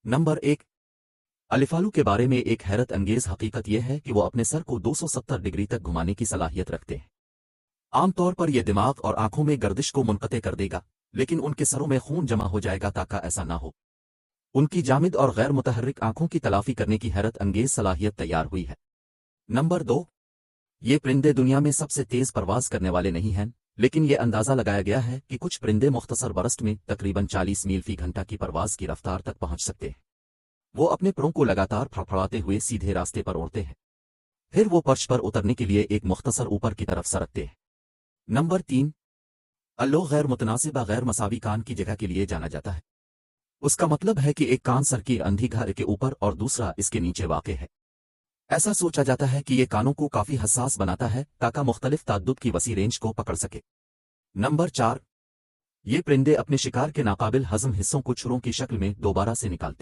Number 1। अलिफालू के बारे में एक हैरत अंगेज हकीकत यह है कि वो अपने सर को 270 डिग्री तक घुमाने की सलाहियत रखते हैं। आमतौर पर यह दिमाग और आंखों में गर्दिश को मुनक़ते कर देगा, लेकिन उनके सरों में खून जमा हो जाएगा ताकि ऐसा ना हो। उनकी जामिद और गैर मुतहर्रिक आंखों की तलाफी करने की हैरत अंगेज सलाहियत तैयार हुई है। नंबर 2। ये परिंदे दुनिया में सबसे तेज परवाज करने वाले नहीं हैं, लेकिन यह अंदाज़ा लगाया गया है कि कुछ परिंदे मुख्तसर बरस्ट में तकरीबन 40 मील फी घंटा की परवाज की रफ्तार तक पहुंच सकते हैं। वो अपने परों को लगातार फड़फड़ाते हुए सीधे रास्ते पर उड़ते हैं, फिर वो पर्च पर उतरने के लिए एक मुख्तसर ऊपर की तरफ सरकते हैं। नंबर 3। अल्लो गैर मुतनासिबा गैर मसावी कान की जगह के लिए जाना जाता है। उसका मतलब है कि एक कान सर की अंधी घर के ऊपर और दूसरा इसके नीचे वाक़े है। ऐसा सोचा जाता है कि ये कानों को काफी हसास बनाता है ताकि मुख्तलिफ ताद्दुद की वसी रेंज को पकड़ सके। नंबर 4। ये परिंदे अपने शिकार के नाकाबिल हजम हिस्सों को छुरों की शक्ल में दोबारा से निकालते हैं।